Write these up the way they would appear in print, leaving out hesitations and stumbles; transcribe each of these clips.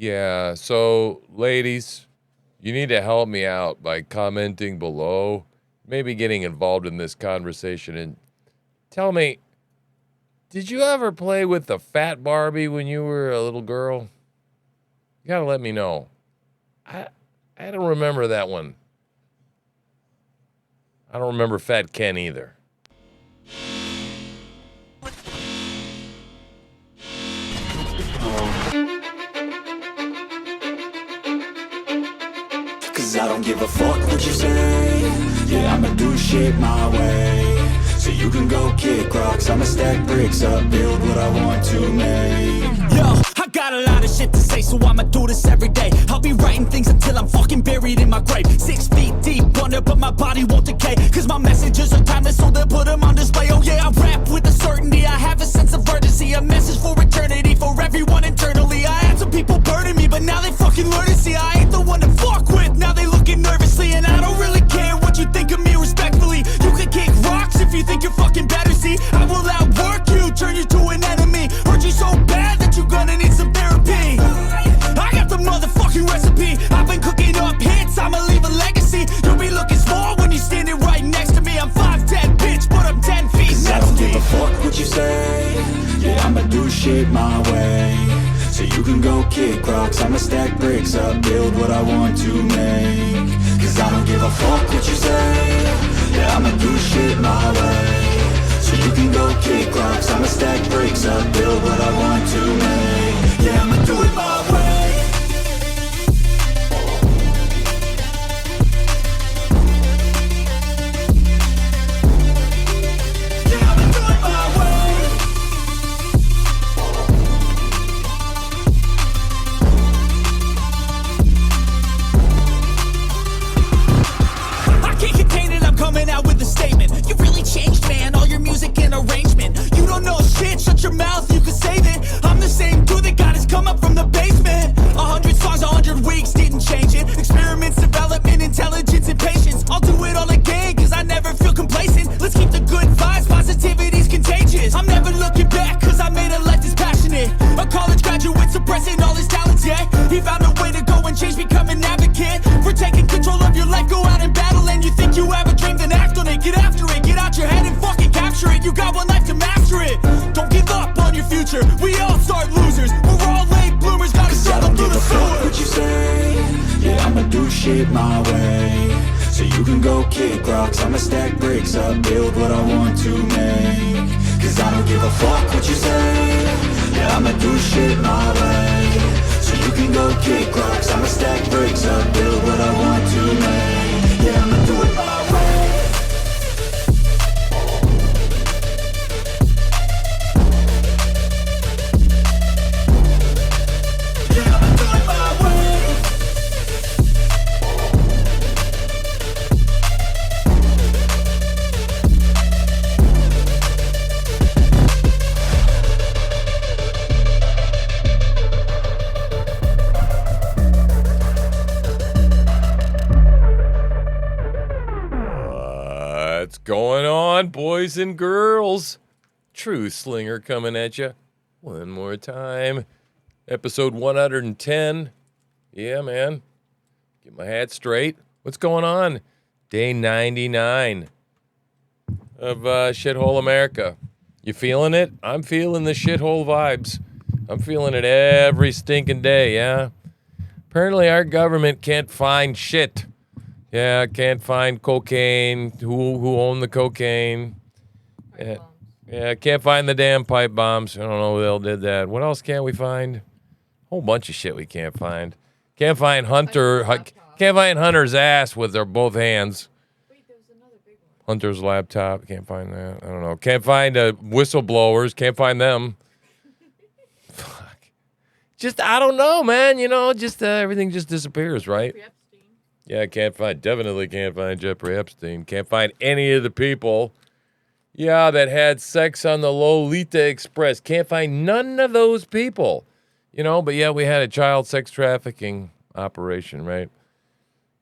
Yeah, so ladies, you need to help me out by commenting below, maybe getting involved in this conversation, and tell me, did you ever play with the fat Barbie when you were a little girl? You gotta let me know. I I don't remember that one. I don't remember Fat Ken either. Cause I don't give a fuck what you say. Yeah, I'ma do shit my way. So you can go kick rocks, I'ma stack bricks up, build what I want to make. Yo, I got a lot of shit to say, so I'ma do this every day. I'll be writing things until I'm fucking buried in my grave. 6 feet deep under, but my body won't decay. Cause my messages are timeless, so they'll put them on display. Oh yeah, I rap with a certainty, I have a sense of urgency. A message for eternity, for everyone internally. I had some people burning me, but now they fucking learn to see I ain't the one to fuck with. Now they looking nervously, and I don't really care what you think of me respectfully. You can kick rocks if you think you're fucking better, see. I will outwork you, turn you to an enemy. Hurt you so bad that you're gonna need some therapy. I got the motherfucking recipe. I've been cooking up hits, I'ma leave a legacy. You'll be looking small when you're standing right next to me. I'm 5'10", bitch, but I'm 10 feet. Cause I don't give a fuck what you say. Yeah, I'ma do shit my way. So you can go kick rocks, I'ma stack bricks up, build what I want to make. Cause I don't give a fuck what you say. Yeah, I'ma do shit my way. So you can go kick rocks, I'ma stack bricks up, build what I want to make. Yeah, I'ma do it my way. Coming out with a statement. You really changed, man, all your music and arrangement. You don't know shit, shut your mouth, you can save it. I'm the same dude that got his come up from the basement. 100 songs, 100 weeks, didn't change it. Experiments, development, intelligence, and patience. I'll do it all again, cause I never feel complacent. Let's keep the good vibes, positivity's contagious. I'm never looking back, cause I made a life that's passionate. A college graduate suppressing all his talents, yeah. He found a way to go and change, become an advocate. For taking control of your life, go out and battle. And you think you have a dream, then act on it, get after it, get out your head and fucking capture it. You got one life to master it. Don't give up on your future. We all start losers. We're all late bloomers. Gotta struggle through the sewer. What you say? Yeah, I'ma do shit my way. So you can go kick rocks, I'ma stack bricks up, build what I want to make. Cause I don't give a fuck what you say. Yeah, I'ma do shit my way. So you can go kick rocks, I'ma stack bricks up, build what I want to make. Yeah, I'ma do it my way. What's going on, boys and girls? Truth Slinger coming at you one more time. Episode 110. Yeah, man. Get my hat straight. What's going on? Day 99 of Shithole America. You feeling it? I'm feeling the shithole vibes. I'm feeling it every stinking day, yeah? Apparently our government can't find shit. Yeah, can't find cocaine. Who owned the cocaine? Yeah, can't find the damn pipe bombs. I don't know who the hell did that. What else can't we find? Whole bunch of shit we can't find. Can't find Hunter's ass with their both hands. Wait, there was another big one. Hunter's laptop. Can't find that. I don't know. Can't find whistleblowers. Can't find them. Fuck. Just, I don't know, man. You know, just everything just disappears, right? Yeah, definitely can't find Jeffrey Epstein. Can't find any of the people, that had sex on the Lolita Express. Can't find none of those people, but yeah, we had a child sex trafficking operation, right?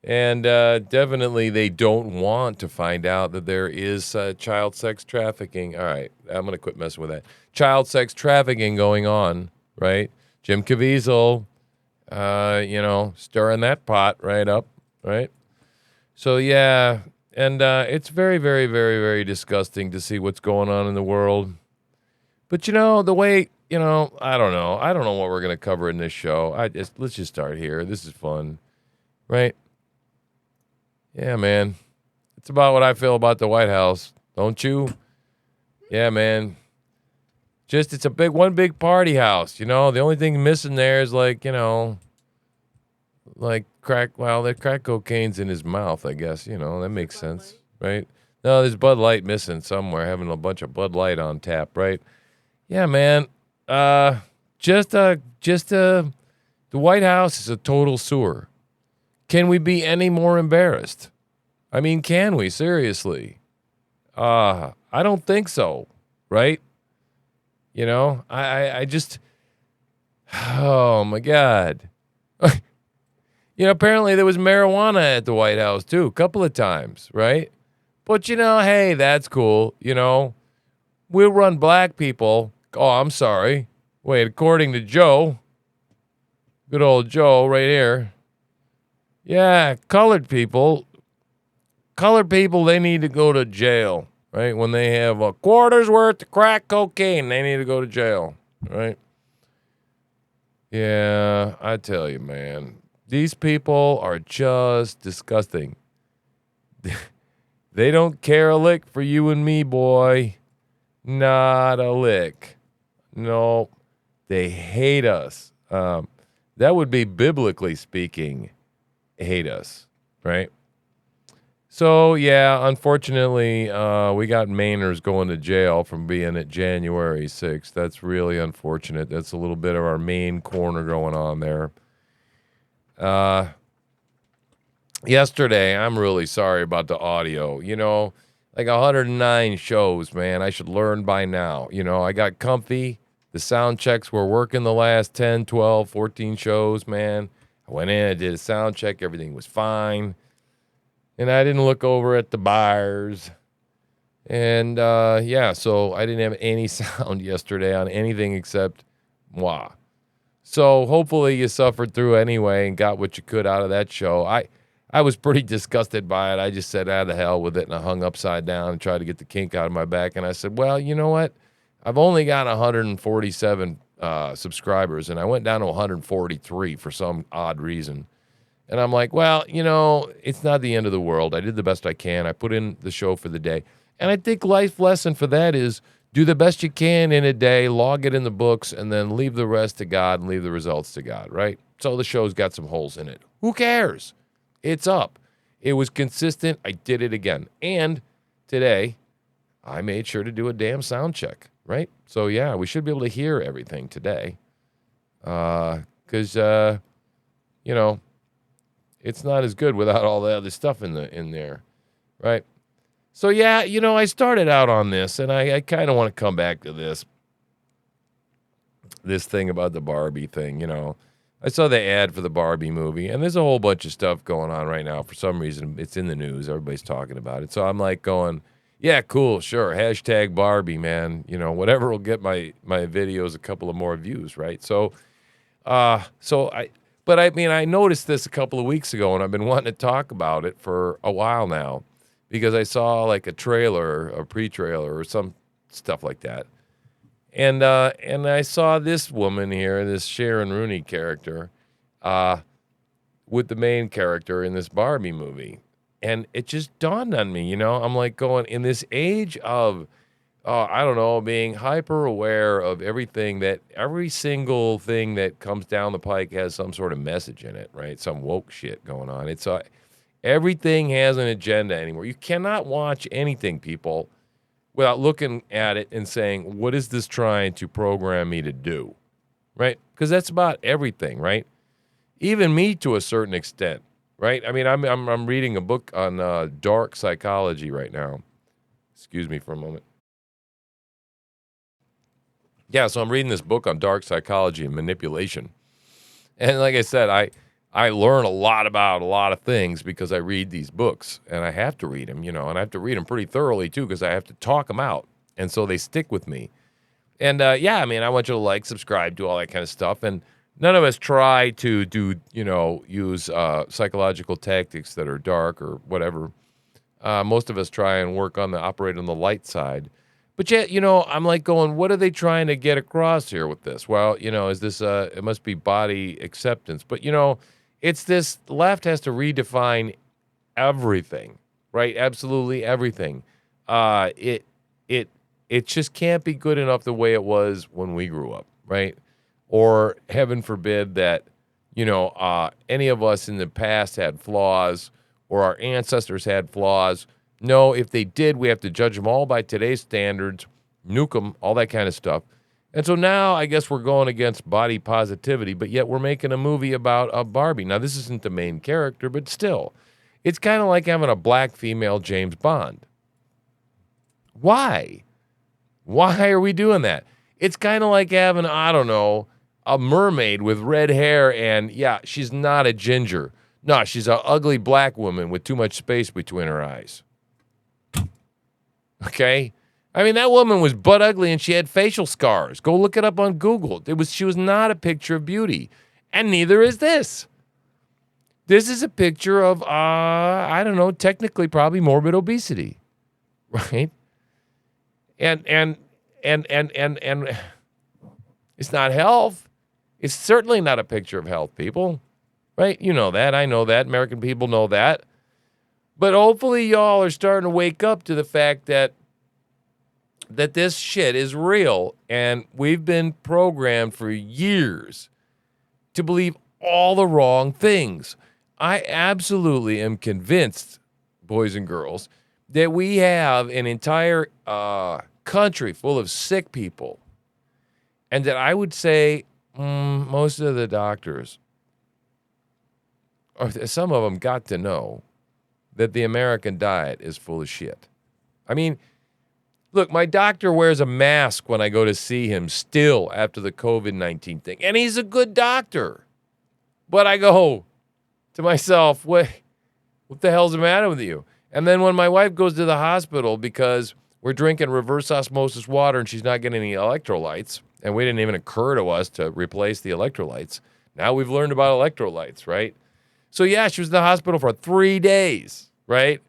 And definitely they don't want to find out that there is child sex trafficking. All right, I'm going to quit messing with that. Child sex trafficking going on, right? Jim Caviezel, stirring that pot right up, right? So, yeah, and it's very, very, very, very disgusting to see what's going on in the world. But, the way, I don't know. I don't know what we're going to cover in this show. Let's just start here. This is fun, right? Yeah, man. It's about what I feel about the White House, don't you? Yeah, man. Just, it's one big party house, The only thing missing there is like crack. Well, the crack cocaine's in his mouth, I guess. That makes sense, right? No, there's Bud Light missing somewhere, having a bunch of Bud Light on tap, right? Yeah, man. The White House is a total sewer. Can we be any more embarrassed? I mean, can we? Seriously? I don't think so, right? I just, oh my God. Apparently there was marijuana at the White House too, a couple of times, right? But hey, that's cool. We'll run black people. Oh, I'm sorry. Wait, according to Joe, good old Joe right here. Yeah, colored people, they need to go to jail, right? When they have a quarter's worth of crack cocaine, they need to go to jail, right? Yeah, I tell you, man. These people are just disgusting. They don't care a lick for you and me, boy. Not a lick. No, they hate us. That would be, biblically speaking, hate us, right? So, yeah, unfortunately, we got Mainers going to jail from being at January 6th. That's really unfortunate. That's a little bit of our main corner going on there. Yesterday, I'm really sorry about the audio. Like 109 shows, man. I should learn by now. I got comfy. The sound checks were working the last 10, 12, 14 shows, man. I went in, I did a sound check. Everything was fine. And I didn't look over at the bars. And, so I didn't have any sound yesterday on anything except moi. So hopefully you suffered through anyway and got what you could out of that show. I was pretty disgusted by it. I just said, the hell with it, and I hung upside down and tried to get the kink out of my back. And I said, well, you know what? I've only got 147 subscribers, and I went down to 143 for some odd reason. And I'm like, well, it's not the end of the world. I did the best I can. I put in the show for the day. And I think life lesson for that is do the best you can in a day, log it in the books, and then leave the rest to God and leave the results to God, right? So the show's got some holes in it. Who cares? It's up. It was consistent. I did it again. And today, I made sure to do a damn sound check, right? So, yeah, we should be able to hear everything today. Because, it's not as good without all the other stuff in there, right? So, yeah, I started out on this, and I kind of want to come back to this thing about the Barbie thing, I saw the ad for the Barbie movie, and there's a whole bunch of stuff going on right now. For some reason, it's in the news. Everybody's talking about it. So I'm like going, yeah, cool, sure. Hashtag Barbie, man. Whatever will get my videos a couple of more views, right? I noticed this a couple of weeks ago, and I've been wanting to talk about it for a while now because I saw like a trailer, a pre-trailer, or some stuff like that. And I saw this woman here, this Sharon Rooney character, with the main character in this Barbie movie. And it just dawned on me, I'm like going, in this age of, being hyper aware of every single thing that comes down the pike has some sort of message in it, right? Some woke shit going on. It's everything has an agenda anymore. You cannot watch anything, people, without looking at it and saying, what is this trying to program me to do, right? Because that's about everything, right? Even me to a certain extent, right? I mean, I'm reading a book on dark psychology right now. Excuse me for a moment. Yeah, so I'm reading this book on dark psychology and manipulation. And like I said, I learn a lot about a lot of things because I read these books, and I have to read them, and I have to read them pretty thoroughly too because I have to talk them out, and so they stick with me. And I want you to subscribe, do all that kind of stuff. And none of us try to do, use psychological tactics that are dark or whatever. Most of us try and operate on the light side. But yet, I'm like going, what are they trying to get across here with this? Well, is this, it must be body acceptance. But, it's this left has to redefine everything, right? Absolutely everything. It just can't be good enough the way it was when we grew up, right? Or heaven forbid that, any of us in the past had flaws or our ancestors had flaws. No, if they did, we have to judge them all by today's standards, nuke them, all that kind of stuff. And so now I guess we're going against body positivity, but yet we're making a movie about a Barbie. Now, this isn't the main character, but still, it's kind of like having a black female James Bond. Why? Why are we doing that? It's kind of like having, I don't know, a mermaid with red hair and, yeah, she's not a ginger. No, she's an ugly black woman with too much space between her eyes. Okay? I mean, that woman was butt ugly and she had facial scars. Go look it up on Google. She was not a picture of beauty. And neither is this. This is a picture of, I don't know, technically probably morbid obesity. Right? And it's not health. It's certainly not a picture of health, people. Right? You know that. I know that. American people know that. But hopefully y'all are starting to wake up to the fact that this shit is real. And we've been programmed for years to believe all the wrong things. I absolutely am convinced, boys and girls, that we have an entire country full of sick people. And that I would say most of the doctors, or some of them, got to know that the American diet is full of shit. I mean, look, my doctor wears a mask when I go to see him still after the COVID-19 thing. And he's a good doctor. But I go to myself, what the hell's the matter with you? And then when my wife goes to the hospital because we're drinking reverse osmosis water and she's not getting any electrolytes, and we didn't even occur to us to replace the electrolytes. Now we've learned about electrolytes, right? So yeah, she was in the hospital for 3 days, right?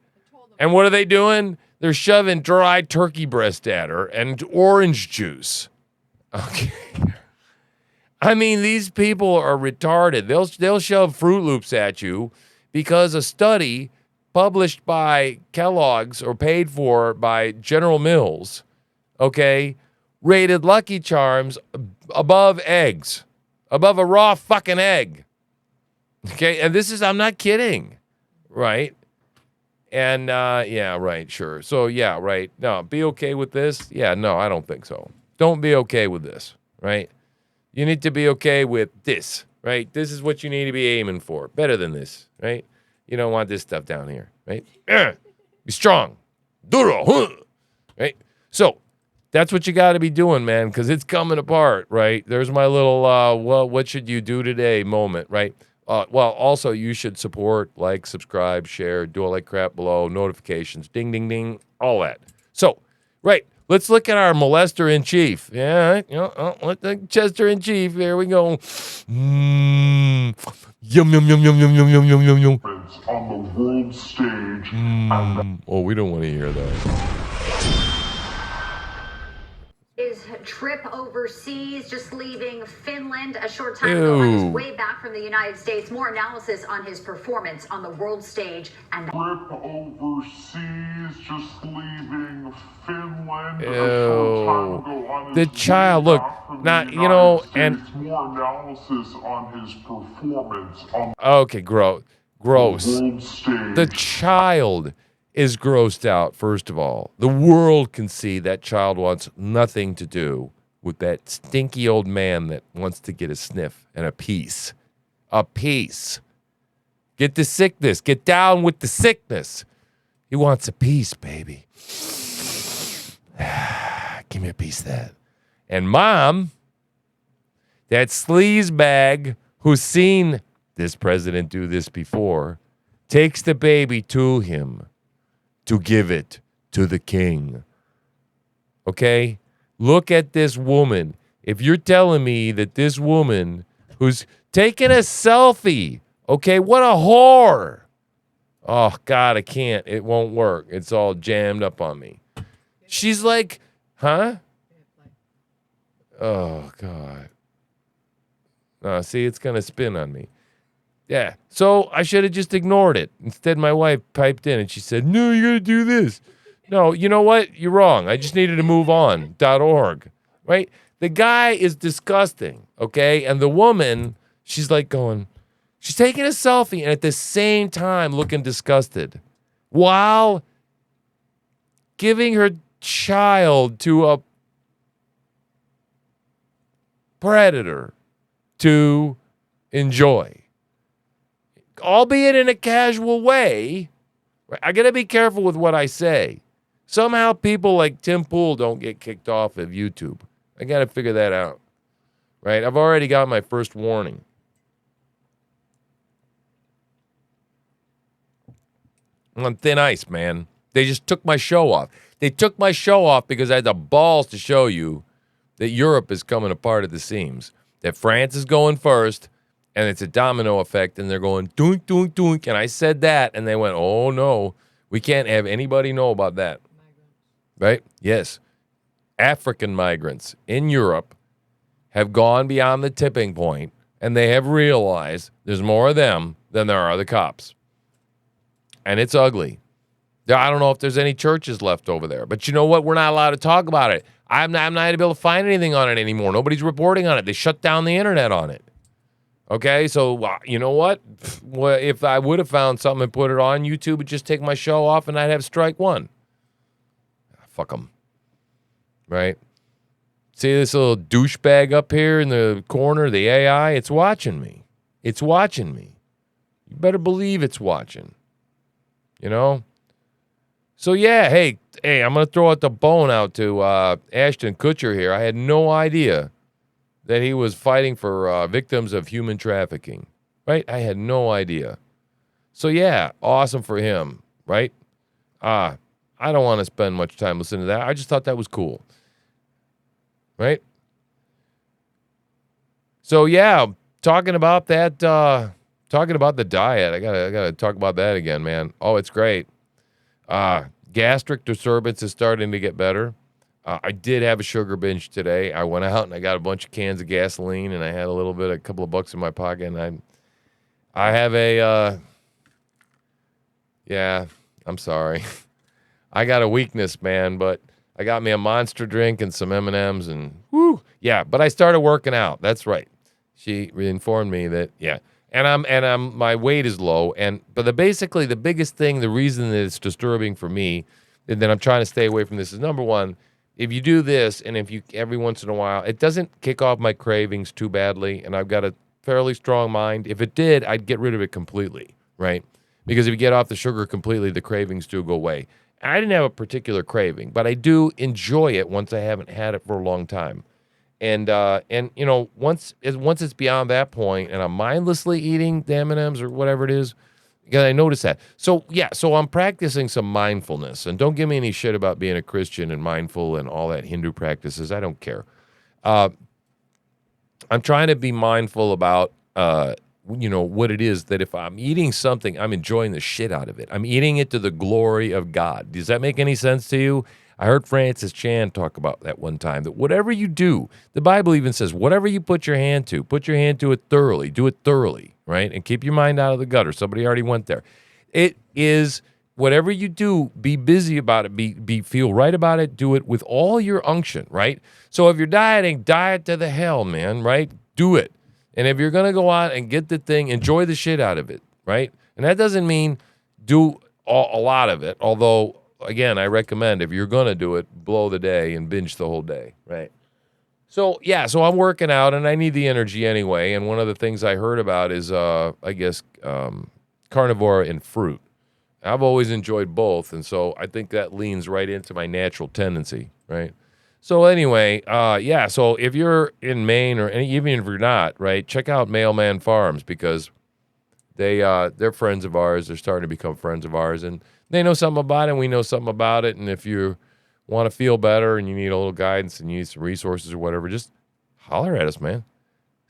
And what are they doing? They're shoving dried turkey breast at her and orange juice. Okay. I mean, these people are retarded. They'll shove Fruit Loops at you because a study published by Kellogg's or paid for by General Mills, okay, rated Lucky Charms above eggs, above a raw fucking egg. Okay, and this is, I'm not kidding, right? And, yeah, right, sure. So, yeah, right. No, be okay with this? Yeah, no, I don't think so. Don't be okay with this, right? You need to be okay with this, right? This is what you need to be aiming for. Better than this, right? You don't want this stuff down here, right? Be strong. Duro, huh? Right? So, that's what you got to be doing, man, because it's coming apart, right? There's my little, well, what should you do today moment, right? Well, also, you should support, like, subscribe, share, do all that crap below, notifications, ding, ding, ding, all that. So, right, let's look at our molester-in-chief. Yeah, let the Chester-in-chief, there we go. Yum, yum, yum, yum, yum, yum, yum, yum, yum, yum, yum. On the world stage. Oh, we don't want to hear that. His trip overseas, just leaving Finland a short time ago on his way back from the United States. More analysis on his performance on the world stage and Trip overseas, just leaving Finland a short time ago on the his child, way look, back from not, the you know, United and States. More analysis on his performance on okay, gross. the world stage. The child is grossed out, first of all. The world can see that child wants nothing to do with that stinky old man that wants to get a sniff and a piece. A piece. Get the sickness. Get down with the sickness. He wants a piece, baby. Give me a piece of that. And mom, that sleazebag who's seen this president do this before, takes the baby to him to give it to the king. Okay? Look at this woman. If you're telling me that this woman who's taking a selfie. Okay, what a whore. Oh, God, I can't. It won't work. It's all jammed up on me. She's like, huh? Oh, God. See, it's going to spin on me. Yeah, so I should have just ignored it. Instead, my wife piped in and she said, no, you got to do this. No, you know what? You're wrong. I just needed to move on. .org, right? The guy is disgusting, okay? And the woman, she's like going, she's taking a selfie and at the same time looking disgusted while giving her child to a predator to enjoy. Albeit in a casual way. I got to be careful with what I say. Somehow people like Tim Pool don't get kicked off of YouTube. I got to figure that out. Right? I've already got my first warning. I'm on thin ice, man. They just took my show off. They took my show off because I had the balls to show you that Europe is coming apart at the seams. That France is going first, and it's a domino effect, and they're going doink, doink, doink. And I said that, and they went, oh, no, we can't have anybody know about that. Right? Yes. African migrants in Europe have gone beyond the tipping point, and they have realized there's more of them than there are the cops. And it's ugly. I don't know if there's any churches left over there. But you know what? We're not allowed to talk about it. I'm not able to find anything on it anymore. Nobody's reporting on it. They shut down the internet on it. Okay? So, you know what? Well, if I would have found something and put it on YouTube, it'd just take my show off and I'd have strike one. Fuck them. Right? See this little douchebag up here in the corner, the AI? It's watching me. It's watching me. You better believe it's watching. You know? So, yeah, hey, I'm going to throw out the bone out to Ashton Kutcher here. I had no idea that he was fighting for victims of human trafficking, right? I had no idea. So, yeah, awesome for him, right? I don't want to spend much time listening to that. I just thought that was cool, right? So, yeah, talking about that, talking about the diet, I gotta talk about that again, man. Oh, it's great. Gastric disturbance is starting to get better. I did have a sugar binge today. I went out and I got a bunch of cans of gasoline and I had a couple of bucks in my pocket. And I have I'm sorry. I got a weakness, man, but I got me a Monster drink and some M&Ms and yeah, but I started working out. That's right. She informed me that, yeah. And my weight is low. But the biggest thing, the reason that it's disturbing for me, and that I'm trying to stay away from this is, number one, if you do this, and if you every once in a while, it doesn't kick off my cravings too badly, and I've got a fairly strong mind. If it did, I'd get rid of it completely, right? Because if you get off the sugar completely, the cravings do go away. And I didn't have a particular craving, but I do enjoy it once I haven't had it for a long time. And you know, once it's beyond that point and I'm mindlessly eating the M&Ms or whatever it is, because I notice that. So, yeah, so I'm practicing some mindfulness. And don't give me any shit about being a Christian and mindful and all that Hindu practices. I don't care. I'm trying to be mindful about, you know, what it is that if I'm eating something, I'm enjoying the shit out of it. I'm eating it to the glory of God. Does that make any sense to you? I heard Francis Chan talk about that one time, that whatever you do, the Bible even says, whatever you put your hand to it thoroughly, do it thoroughly, right? And keep your mind out of the gutter. Somebody already went there. It is, whatever you do, be busy about it, feel right about it, do it with all your unction, right? So if you're dieting, diet to the hell, man, right? Do it. And if you're going to go out and get the thing, enjoy the shit out of it, right? And that doesn't mean do a lot of it, although, again, I recommend if you're going to do it, blow the day and binge the whole day, right? So, yeah, so I'm working out, and I need the energy anyway, and one of the things I heard about is, carnivore and fruit. I've always enjoyed both, and so I think that leans right into my natural tendency, right? So anyway, so if you're in Maine, or even if you're not, right, check out Mailman Farms, because they're friends of ours. They're starting to become friends of ours, and they know something about it, and we know something about it. And if you want to feel better and you need a little guidance and you need some resources or whatever, just holler at us, man.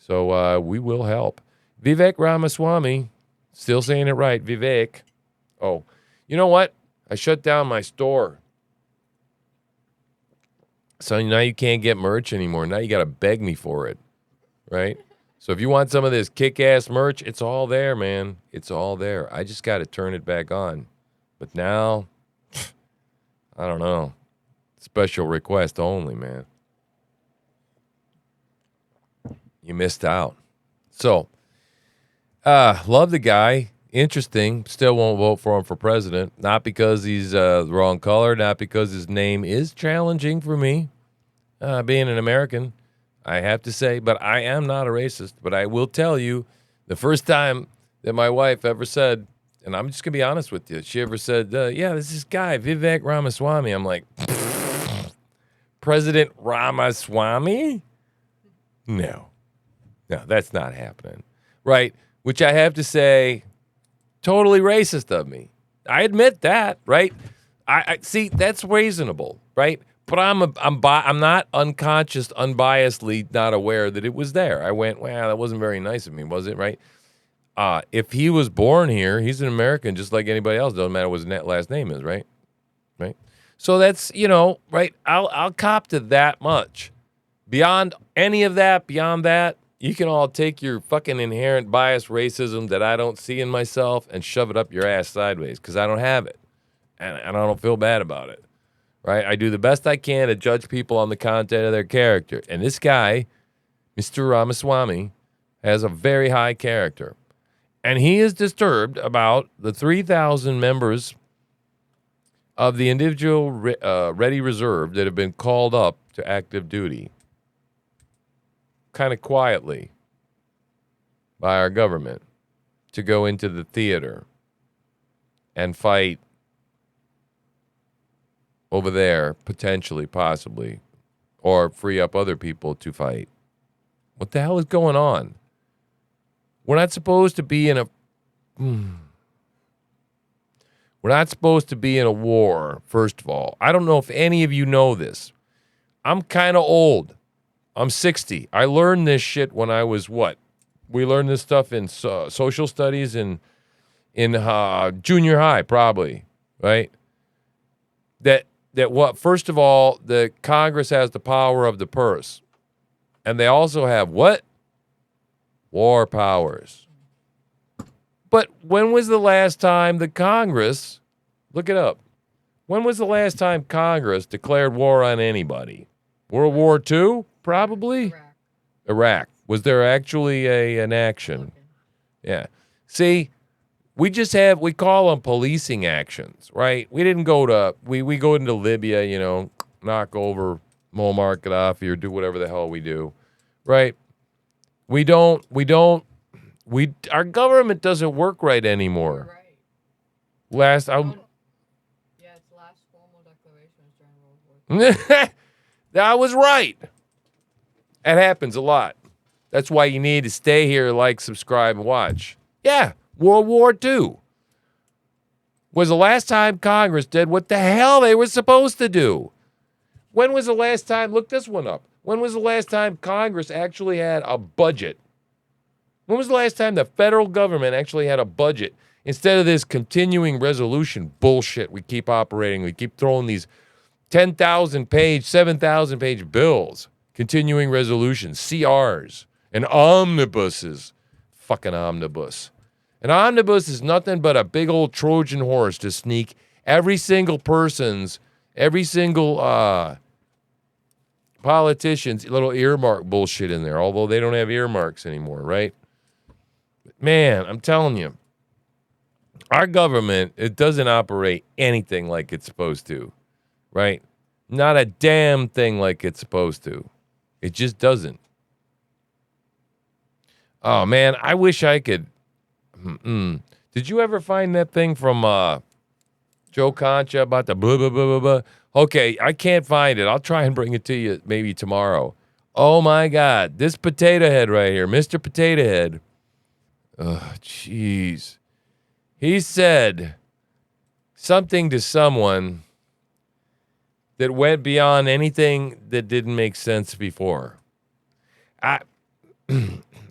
So we will help. Vivek Ramaswamy, still saying it right, Vivek. Oh, you know what? I shut down my store. So now you can't get merch anymore. Now you got to beg me for it, right? So if you want some of this kick-ass merch, it's all there, man. It's all there. I just got to turn it back on. But now, I don't know. Special request only, man. You missed out. So, love the guy. Interesting. Still won't vote for him for president. Not because he's the wrong color. Not because his name is challenging for me. Being an American, I have to say. But I am not a racist. But I will tell you, the first time that my wife ever said, and I'm just going to be honest with you, she ever said, yeah, this is guy, Vivek Ramaswamy. I'm like, President Ramaswamy? No, that's not happening. Right? Which I have to say, totally racist of me. I admit that, right? I see, that's reasonable, right? But I'm not unconscious, unbiasedly not aware that it was there. I went, well, that wasn't very nice of me, was it, right? If he was born here, he's an American just like anybody else. Doesn't matter what his last name is, right? Right? So that's, right? I'll cop to that much. Beyond any of that, beyond that, you can all take your fucking inherent bias racism that I don't see in myself and shove it up your ass sideways because I don't have it. And I don't feel bad about it. Right? I do the best I can to judge people on the content of their character. And this guy, Mr. Ramaswamy, has a very high character. And he is disturbed about the 3,000 members of the individual ready reserve that have been called up to active duty kind of quietly by our government to go into the theater and fight over there, potentially, possibly, or free up other people to fight. What the hell is going on? We're not supposed to be in a... We're not supposed to be in a war, first of all. I don't know if any of you know this. I'm kind of old. I'm 60. I learned this shit when I was what? We learned this stuff in social studies in junior high, probably, right? That what? First of all, the Congress has the power of the purse, and they also have what? War powers. But when was the last time the Congress? Look it up. When was the last time Congress declared war on anybody? World War II? Probably. Iraq. Was there actually an action? Yeah. See, we call them policing actions, right? We didn't go to, we go into Libya, knock over Muammar Gaddafi or do whatever the hell we do, right? Our government doesn't work right anymore. Right. It's last formal declarations during World War II. I was right. That happens a lot. That's why you need to stay here, like, subscribe, and watch. Yeah, World War II was the last time Congress did what the hell they were supposed to do. When was the last time, look this one up, when was the last time Congress actually had a budget? When was the last time the federal government actually had a budget? Instead of this continuing resolution bullshit we keep operating, we keep throwing these 10,000-page, 7,000-page bills, continuing resolutions, CRs, and omnibuses. Fucking omnibus. An omnibus is nothing but a big old Trojan horse to sneak every single politician's little earmark bullshit in there, although they don't have earmarks anymore, right? Man, I'm telling you, our government, it doesn't operate anything like it's supposed to, right? Not a damn thing like it's supposed to. It just doesn't. Oh, man, I wish I could. Did you ever find that thing from Joe Concha about the blah, blah, blah, blah, blah? Okay, I can't find it. I'll try and bring it to you maybe tomorrow. Oh, my God. This potato head right here, Mr. Potato Head. Oh, jeez. He said something to someone that went beyond anything that didn't make sense before.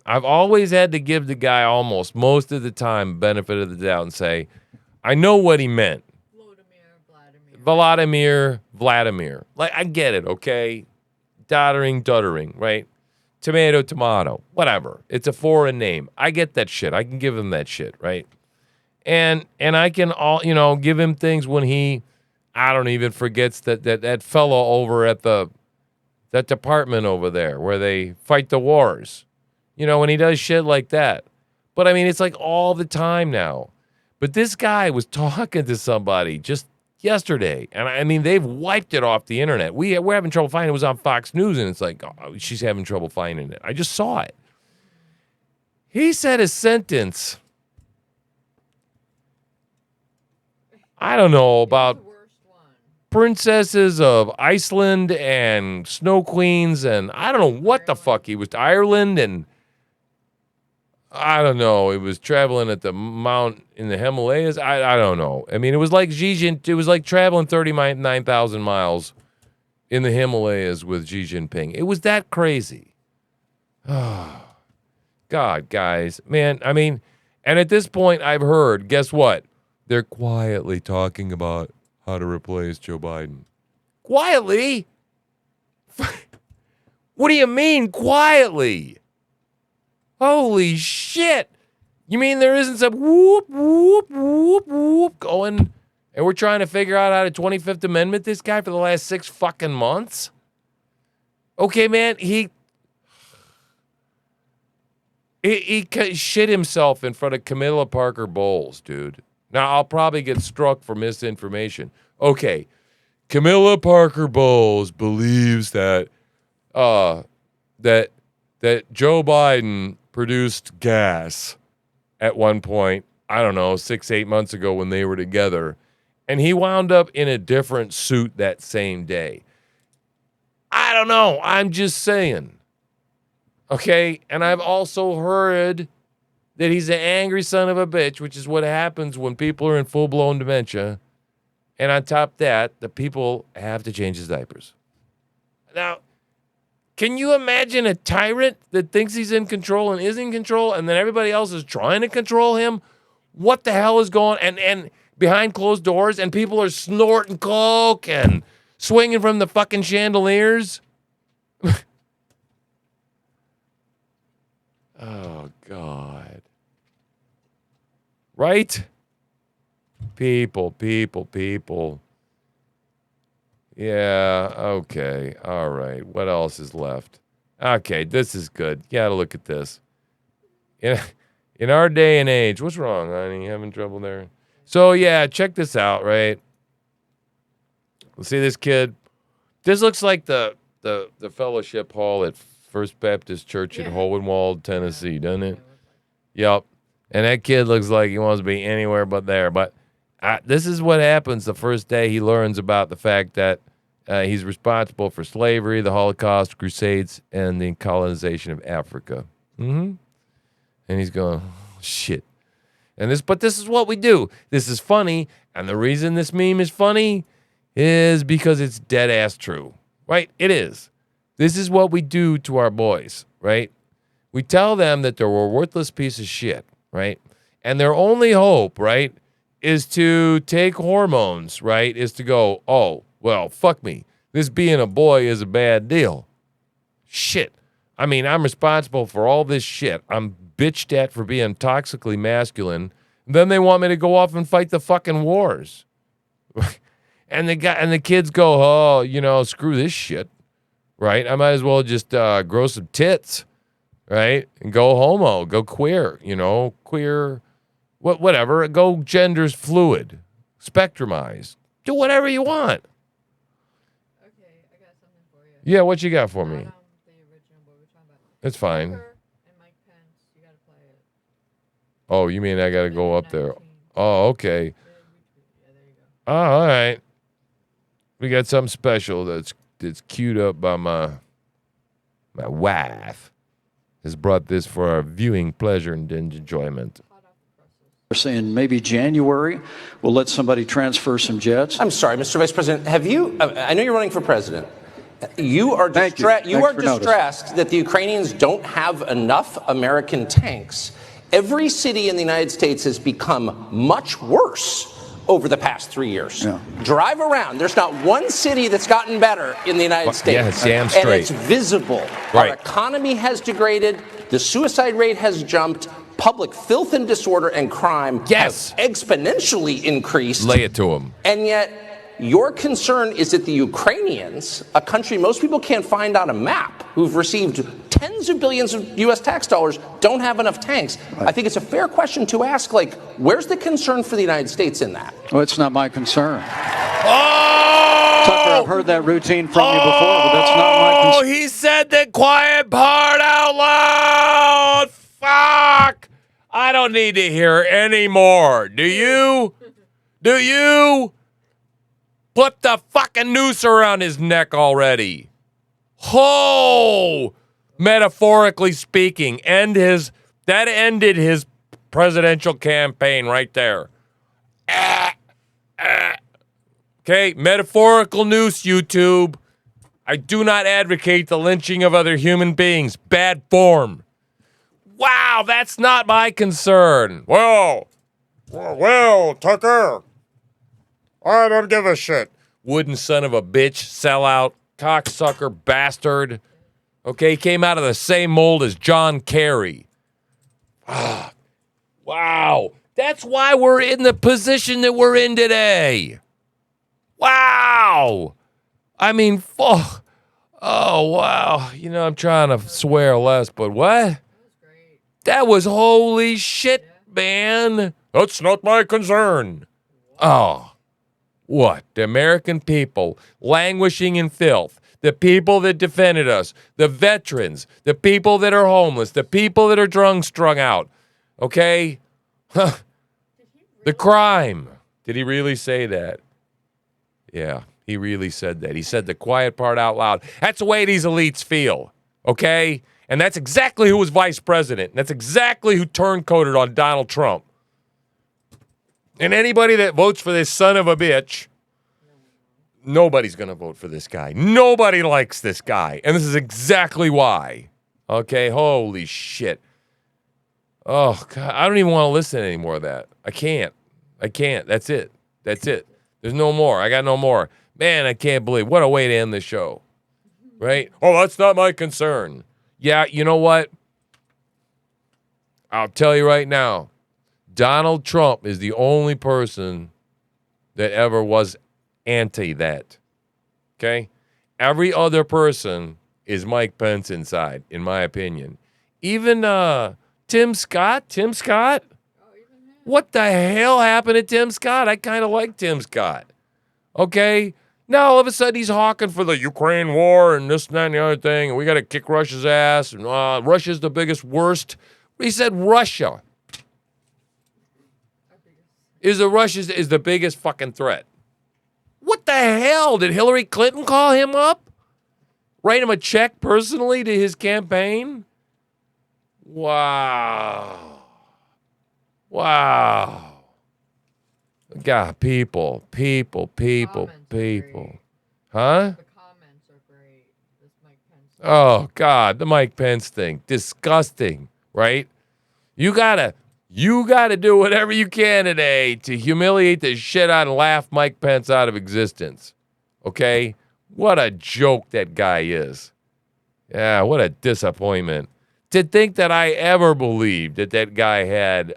I've always had to give the guy almost most of the time benefit of the doubt and say, I know what he meant. Vladimir. Like, I get it, okay? Duttering, right? Tomato, whatever. It's a foreign name. I get that shit. I can give him that shit, right? And I can give him things when he, I don't even forgets that fellow over at that department over there where they fight the wars. When he does shit like that. But I mean, it's like all the time now. But this guy was talking to somebody just yesterday, and I mean, they've wiped it off the internet. We're having trouble finding it. It was on Fox News, and it's like, oh, she's having trouble finding it. I just saw it. He said a sentence. I don't know about princesses of Iceland and snow queens, and I don't know what the fuck he was. Ireland, and I don't know. It was traveling at the mount in the Himalayas. I don't know. I mean, it was like it was like traveling 39,000 miles in the Himalayas with Xi Jinping. It was that crazy. Oh, God, guys. Man, I mean, and at this point, I've heard, guess what? They're quietly talking about how to replace Joe Biden. Quietly? What do you mean, quietly? Holy shit. You mean there isn't some whoop, whoop, whoop, whoop going, and we're trying to figure out how to 25th Amendment this guy for the last 6 fucking months? Okay, man, he shit himself in front of Camilla Parker Bowles, dude. Now, I'll probably get struck for misinformation. Okay, Camilla Parker Bowles believes that that Joe Biden produced gas at one point, I don't know, 6-8 months ago when they were together, and he wound up in a different suit that same day. I don't know. I'm just saying. Okay? And I've also heard that he's an angry son of a bitch, which is what happens when people are in full-blown dementia. And on top of that, the people have to change his diapers. Now, can you imagine a tyrant that thinks he's in control and is in control, and then everybody else is trying to control him? What the hell is going on? And behind closed doors, and people are snorting coke and swinging from the fucking chandeliers? Oh, God. Right? People. Yeah, okay. All right. What else is left? Okay, this is good. You gotta look at this. In our day and age, what's wrong, honey? You having trouble there? So, yeah, check this out, right? Let's see this kid. This looks like the fellowship hall at First Baptist Church in Hohenwald, Tennessee, doesn't it? Yep. And that kid looks like he wants to be anywhere but there. But this is what happens the first day he learns about the fact that he's responsible for slavery, the Holocaust, crusades, and the colonization of Africa. Mm-hmm. And he's going, oh, shit. But this is what we do. This is funny. And the reason this meme is funny is because it's dead ass true. Right? It is. This is what we do to our boys, right? We tell them that they're a worthless piece of shit, right? And their only hope, right, is to take hormones, right, is to go, oh, well, fuck me. This being a boy is a bad deal. Shit. I mean, I'm responsible for all this shit. I'm bitched at for being toxically masculine. And then they want me to go off and fight the fucking wars. And the kids go, oh, screw this shit. Right? I might as well just grow some tits, right? And go homo, go queer, queer, whatever. Go genders fluid, spectrumized. Do whatever you want. Okay, I got something for you. Yeah, what you got for me? The original boy we're talking about. It's fine. Tucker and Mike Pence, you gotta play it. Oh, you mean I got to go up there? 19. Oh, okay. Yeah, there you go. Oh, all right. We got something special that's queued up by my wife. Has brought this for our viewing pleasure and enjoyment. We're saying maybe January we'll let somebody transfer some jets. I'm sorry, Mr. Vice President. Have you? I know you're running for president. You are Thank you. distressed. You Thanks are for noticing. distressed that the Ukrainians don't have enough American tanks. Every city in the United States has become much worse over the past 3 years. Yeah. Drive around. There's not one city that's gotten better in the United States. Yeah, damn And straight. it's visible. Right. Our economy has degraded. The suicide rate has jumped. Public filth and disorder and crime Yes. have exponentially increased. Lay it to him. And yet, your concern is that the Ukrainians, a country most people can't find on a map, who've received tens of billions of U.S. tax dollars, don't have enough tanks. I think it's a fair question to ask, like, where's the concern for the United States in that? Well, it's not my concern. Oh! Tucker, I've heard that routine from you before, but that's not my concern. He said the quiet part out loud. Fuck. I don't need to hear any more. Do you? Do you? Put the fucking noose around his neck already. Oh, metaphorically speaking, that ended his presidential campaign right there. Okay, metaphorical noose, YouTube. I do not advocate the lynching of other human beings. Bad form. Wow, that's not my concern. Well, Tucker, I don't give a shit. Wooden son of a bitch, sellout, cocksucker, bastard. Okay, came out of the same mold as John Kerry. Wow, that's why we're in the position that we're in today. Wow. I mean, oh, wow. You know, I'm trying to swear less, but what? That was holy shit, man. That's not my concern. Oh, what? The American people languishing in filth. The people that defended us. The veterans. The people that are homeless. The people that are drunk, strung out. Okay? Huh. The crime. Did he really say that? Yeah, he really said that. He said the quiet part out loud. That's the way these elites feel. Okay? And that's exactly who was vice president. That's exactly who turncoated on Donald Trump. And anybody that votes for this son of a bitch, nobody's going to vote for this guy. Nobody likes this guy. And this is exactly why. Okay? Holy shit. Oh, God. I don't even want to listen to any more of that. I can't. That's it. There's no more. I got no more. Man, I can't believe. What a way to end the show. Right? Oh, that's not my concern. Yeah, you know what? I'll tell you right now. Donald Trump is the only person that ever was anti that. Okay? Every other person is Mike Pence inside, in my opinion. Even Tim Scott? What the hell happened to Tim Scott? I kind of like Tim Scott. Okay? Now all of a sudden he's hawking for the Ukraine war and this and that and the other thing, and we got to kick Russia's ass, and Russia's the biggest worst. He said Russia is the biggest fucking threat. What the hell? Did Hillary Clinton call him up? Write him a check personally to his campaign? Wow. God, people. Huh? The comments are great. This Mike Pence. Oh, God, the Mike Pence thing. Disgusting, right? You gotta do whatever you can today to humiliate the shit out and laugh Mike Pence out of existence. Okay? What a joke that guy is. Yeah, what a disappointment. To think that I ever believed that guy had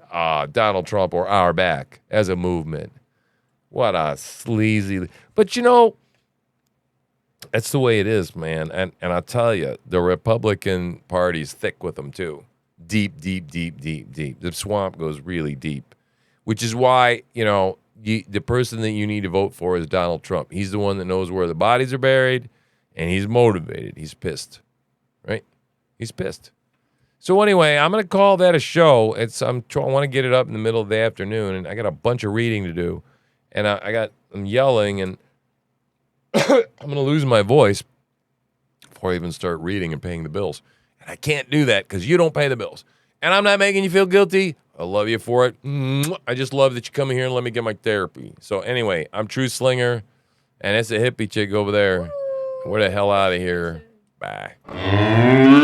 Donald Trump or our back as a movement. What a sleazy... But, you know, that's the way it is, man. And I'll tell you, the Republican Party's thick with them, too. Deep. The swamp goes really deep, which is why, you know, the person that you need to vote for is Donald Trump. He's the one that knows where the bodies are buried, and he's motivated. He's pissed, right? He's pissed. So anyway, I'm going to call that a show. I want to get it up in the middle of the afternoon, and I got a bunch of reading to do, and I'm yelling, and I'm going to lose my voice before I even start reading and paying the bills. And I can't do that because you don't pay the bills. And I'm not making you feel guilty. I love you for it. I just love that you come here and let me get my therapy. So anyway, I'm True Slinger, and it's a hippie chick over there. We're the hell out of here. Bye.